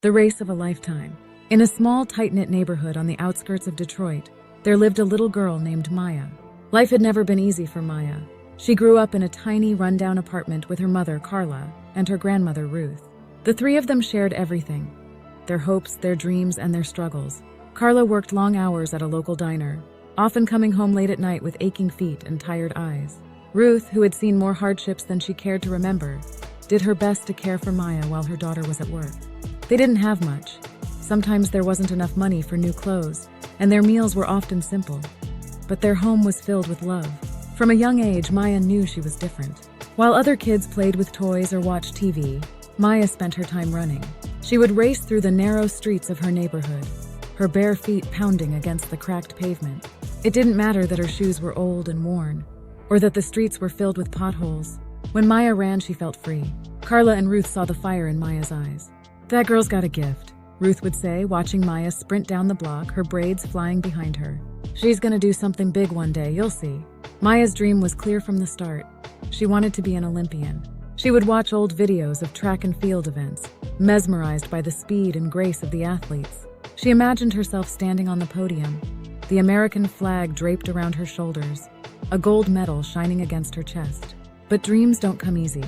The race of a lifetime. In a small, tight-knit neighborhood on the outskirts of Detroit, there lived a little girl named Maya. Life had never been easy for Maya. She grew up in a tiny, rundown apartment with her mother, Carla, and her grandmother, Ruth. The three of them shared everything: their hopes, their dreams, and their struggles. Carla worked long hours at a local diner, often coming home late at night with aching feet and tired eyes. Ruth, who had seen more hardships than she cared to remember, did her best to care for Maya while her daughter was at work. They didn't have much. Sometimes there wasn't enough money for new clothes, and their meals were often simple. But their home was filled with love. From a young age, Maya knew she was different. While other kids played with toys or watched TV, Maya spent her time running. She would race through the narrow streets of her neighborhood, her bare feet pounding against the cracked pavement. It didn't matter that her shoes were old and worn, or that the streets were filled with potholes. When Maya ran, she felt free. Carla and Ruth saw the fire in Maya's eyes. "That girl's got a gift," Ruth would say, watching Maya sprint down the block, her braids flying behind her. "She's gonna do something big one day, you'll see." Maya's dream was clear from the start. She wanted to be an Olympian. She would watch old videos of track and field events, mesmerized by the speed and grace of the athletes. She imagined herself standing on the podium, the American flag draped around her shoulders, a gold medal shining against her chest. But dreams don't come easy,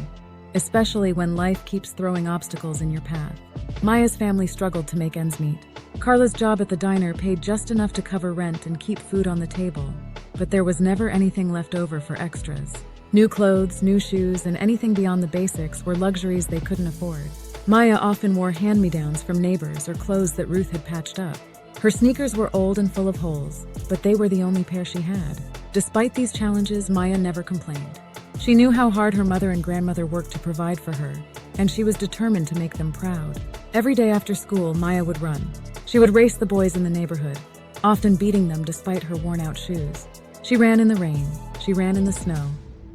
especially when life keeps throwing obstacles in your path. Maya's family struggled to make ends meet. Carla's job at the diner paid just enough to cover rent and keep food on the table, but there was never anything left over for extras. New clothes, new shoes, and anything beyond the basics were luxuries they couldn't afford. Maya often wore hand-me-downs from neighbors or clothes that Ruth had patched up. Her sneakers were old and full of holes, but they were the only pair she had. Despite these challenges, Maya never complained. She knew how hard her mother and grandmother worked to provide for her, and she was determined to make them proud. Every day after school, Maya would run. She would race the boys in the neighborhood, often beating them despite her worn-out shoes. She ran in the rain, she ran in the snow,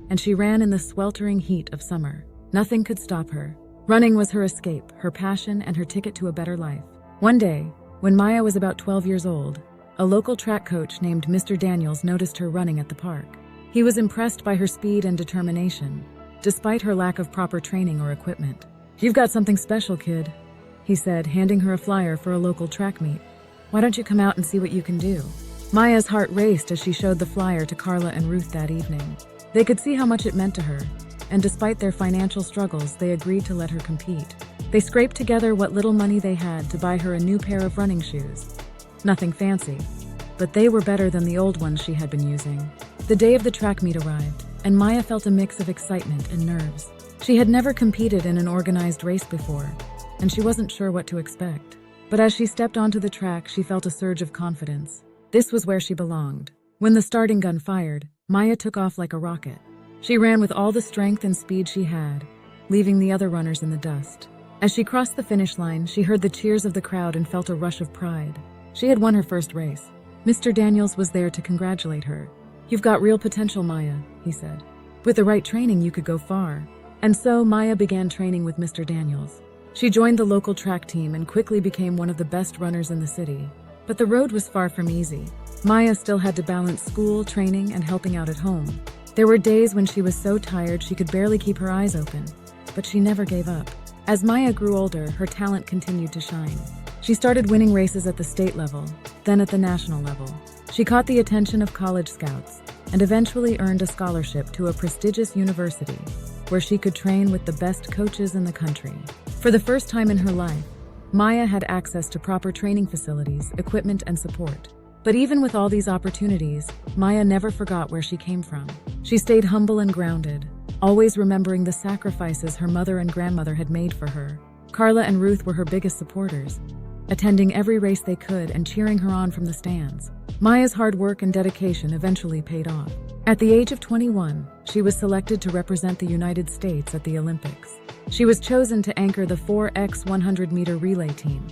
and she ran in the sweltering heat of summer. Nothing could stop her. Running was her escape, her passion, and her ticket to a better life. One day, when Maya was about 12 years old, a local track coach named Mr. Daniels noticed her running at the park. He was impressed by her speed and determination, despite her lack of proper training or equipment. "You've got something special, kid," he said, handing her a flyer for a local track meet. "Why don't you come out and see what you can do?" Maya's heart raced as she showed the flyer to Carla and Ruth that evening. They could see how much it meant to her, and despite their financial struggles, they agreed to let her compete. They scraped together what little money they had to buy her a new pair of running shoes. Nothing fancy, but they were better than the old ones she had been using. The day of the track meet arrived, and Maya felt a mix of excitement and nerves. She had never competed in an organized race before, and she wasn't sure what to expect. But as she stepped onto the track, she felt a surge of confidence. This was where she belonged. When the starting gun fired, Maya took off like a rocket. She ran with all the strength and speed she had, leaving the other runners in the dust. As she crossed the finish line, she heard the cheers of the crowd and felt a rush of pride. She had won her first race. Mr. Daniels was there to congratulate her. "You've got real potential, Maya," he said. "With the right training, you could go far." And so Maya began training with Mr. Daniels. She joined the local track team and quickly became one of the best runners in the city. But the road was far from easy. Maya still had to balance school, training, and helping out at home. There were days when she was so tired she could barely keep her eyes open, but she never gave up. As Maya grew older, her talent continued to shine. She started winning races at the state level, then at the national level. She caught the attention of college scouts and eventually earned a scholarship to a prestigious university where she could train with the best coaches in the country. For the first time in her life, Maya had access to proper training facilities, equipment, and support. But even with all these opportunities, Maya never forgot where she came from. She stayed humble and grounded, always remembering the sacrifices her mother and grandmother had made for her. Carla and Ruth were her biggest supporters, attending every race they could and cheering her on from the stands. Maya's hard work and dedication eventually paid off. At the age of 21, she was selected to represent the United States at the Olympics. She was chosen to anchor the 4x 100-meter relay team,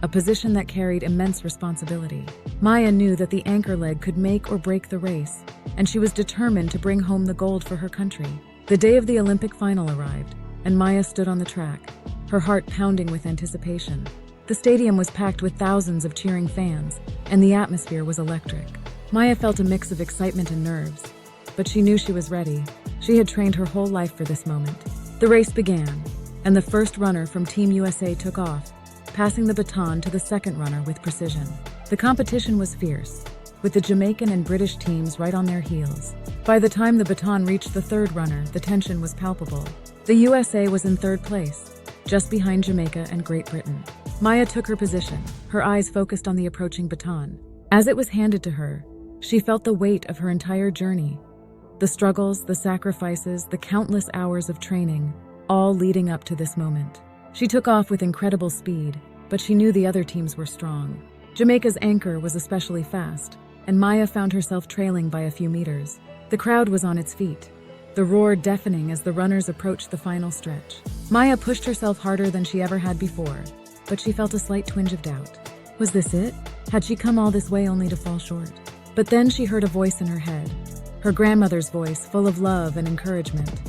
a position that carried immense responsibility. Maya knew that the anchor leg could make or break the race, and she was determined to bring home the gold for her country. The day of the Olympic final arrived, and Maya stood on the track, her heart pounding with anticipation. The stadium was packed with thousands of cheering fans, and the atmosphere was electric. Maya felt a mix of excitement and nerves, but she knew she was ready. She had trained her whole life for this moment. The race began, and the first runner from Team USA took off, passing the baton to the second runner with precision. The competition was fierce, with the Jamaican and British teams right on their heels. By the time the baton reached the third runner, the tension was palpable. The USA was in third place, just behind Jamaica and Great Britain. Maya took her position, her eyes focused on the approaching baton. As it was handed to her, she felt the weight of her entire journey. The struggles, the sacrifices, the countless hours of training, all leading up to this moment. She took off with incredible speed, but she knew the other teams were strong. Jamaica's anchor was especially fast, and Maya found herself trailing by a few meters. The crowd was on its feet, the roar deafening as the runners approached the final stretch. Maya pushed herself harder than she ever had before, but she felt a slight twinge of doubt. Was this it? Had she come all this way only to fall short? But then she heard a voice in her head, her grandmother's voice, full of love and encouragement.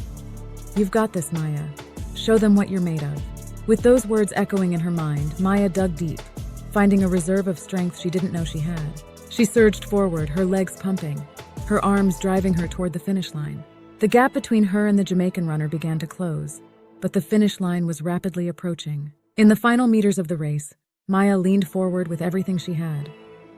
"You've got this, Maya. Show them what you're made of." With those words echoing in her mind, Maya dug deep, finding a reserve of strength she didn't know she had. She surged forward, her legs pumping, her arms driving her toward the finish line. The gap between her and the Jamaican runner began to close, but the finish line was rapidly approaching. In the final meters of the race, Maya leaned forward with everything she had,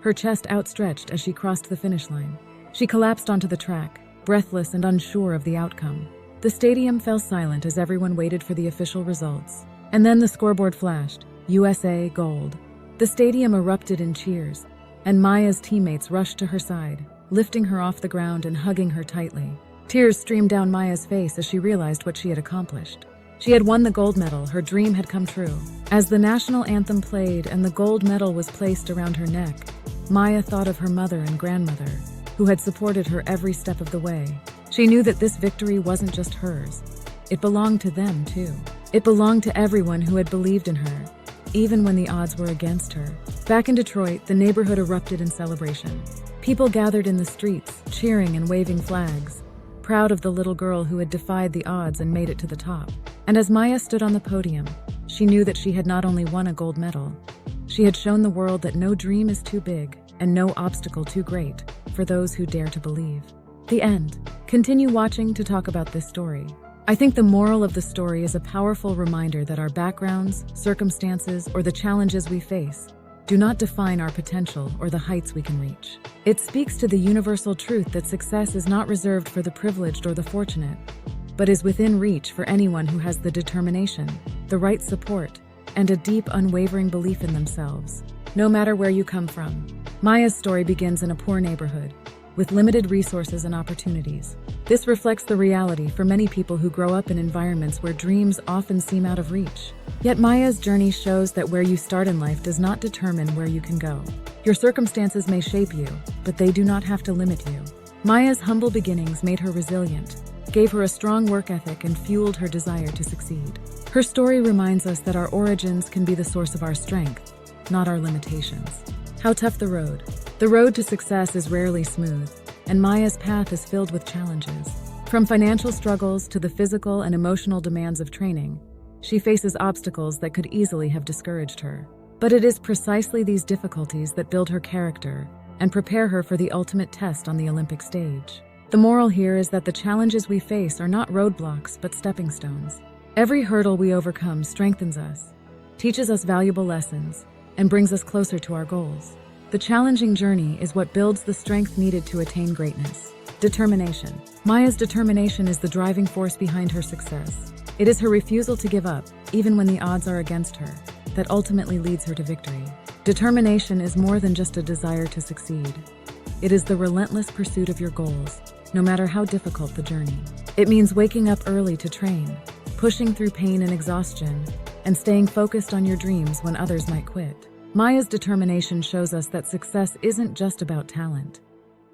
her chest outstretched as she crossed the finish line. She collapsed onto the track, breathless and unsure of the outcome. The stadium fell silent as everyone waited for the official results. And then the scoreboard flashed, USA Gold. The stadium erupted in cheers, and Maya's teammates rushed to her side, lifting her off the ground and hugging her tightly. Tears streamed down Maya's face as she realized what she had accomplished. She had won the gold medal, her dream had come true. As the national anthem played and the gold medal was placed around her neck, Maya thought of her mother and grandmother, who had supported her every step of the way. She knew that this victory wasn't just hers. It belonged to them, too. It belonged to everyone who had believed in her, even when the odds were against her. Back in Detroit, the neighborhood erupted in celebration. People gathered in the streets, cheering and waving flags, proud of the little girl who had defied the odds and made it to the top. And as Maya stood on the podium, she knew that she had not only won a gold medal, she had shown the world that no dream is too big and no obstacle too great for those who dare to believe. The end. Continue watching to talk about this story. I think the moral of the story is a powerful reminder that our backgrounds, circumstances, or the challenges we face do not define our potential or the heights we can reach. It speaks to the universal truth that success is not reserved for the privileged or the fortunate, but is within reach for anyone who has the determination, the right support, and a deep, unwavering belief in themselves, no matter where you come from. Maya's story begins in a poor neighborhood, with limited resources and opportunities. This reflects the reality for many people who grow up in environments where dreams often seem out of reach. Yet Maya's journey shows that where you start in life does not determine where you can go. Your circumstances may shape you, but they do not have to limit you. Maya's humble beginnings made her resilient, gave her a strong work ethic, and fueled her desire to succeed. Her story reminds us that our origins can be the source of our strength, not our limitations. How tough the road. The road to success is rarely smooth, and Maya's path is filled with challenges. From financial struggles to the physical and emotional demands of training, she faces obstacles that could easily have discouraged her. But it is precisely these difficulties that build her character and prepare her for the ultimate test on the Olympic stage. The moral here is that the challenges we face are not roadblocks, but stepping stones. Every hurdle we overcome strengthens us, teaches us valuable lessons, and brings us closer to our goals. The challenging journey is what builds the strength needed to attain greatness. Determination. Maya's determination is the driving force behind her success. It is her refusal to give up, even when the odds are against her, that ultimately leads her to victory. Determination is more than just a desire to succeed. It is the relentless pursuit of your goals, no matter how difficult the journey. It means waking up early to train, pushing through pain and exhaustion, and staying focused on your dreams when others might quit. Maya's determination shows us that success isn't just about talent.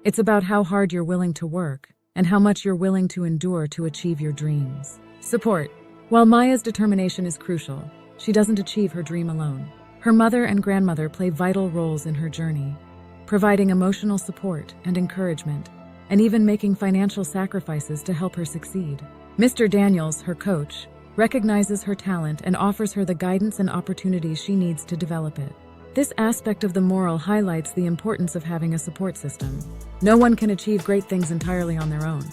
It's about how hard you're willing to work and how much you're willing to endure to achieve your dreams. Support. While Maya's determination is crucial, she doesn't achieve her dream alone. Her mother and grandmother play vital roles in her journey, providing emotional support and encouragement, and even making financial sacrifices to help her succeed. Mr. Daniels, her coach, recognizes her talent and offers her the guidance and opportunities she needs to develop it. This aspect of the moral highlights the importance of having a support system. No one can achieve great things entirely on their own.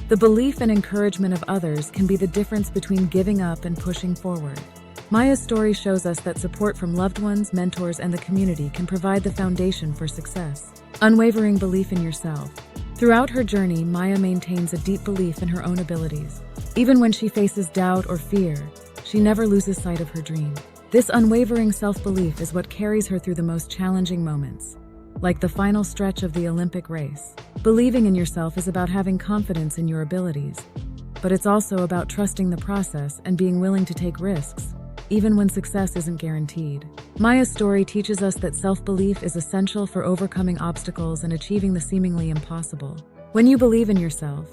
The belief and encouragement of others can be the difference between giving up and pushing forward. Maya's story shows us that support from loved ones, mentors, and the community can provide the foundation for success. Unwavering belief in yourself. Throughout her journey, Maya maintains a deep belief in her own abilities. Even when she faces doubt or fear, she never loses sight of her dream. This unwavering self-belief is what carries her through the most challenging moments, like the final stretch of the Olympic race. Believing in yourself is about having confidence in your abilities, but it's also about trusting the process and being willing to take risks, even when success isn't guaranteed. Maya's story teaches us that self-belief is essential for overcoming obstacles and achieving the seemingly impossible. When you believe in yourself,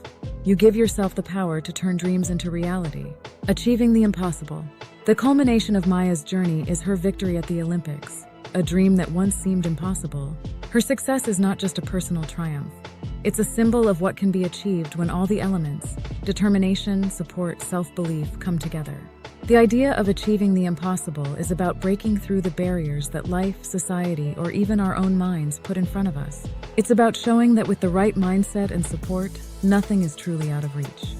you give yourself the power to turn dreams into reality. Achieving the impossible. The culmination of Maya's journey is her victory at the Olympics, a dream that once seemed impossible. Her success is not just a personal triumph. It's a symbol of what can be achieved when all the elements, determination, support, self-belief, come together. The idea of achieving the impossible is about breaking through the barriers that life, society, or even our own minds put in front of us. It's about showing that with the right mindset and support, nothing is truly out of reach.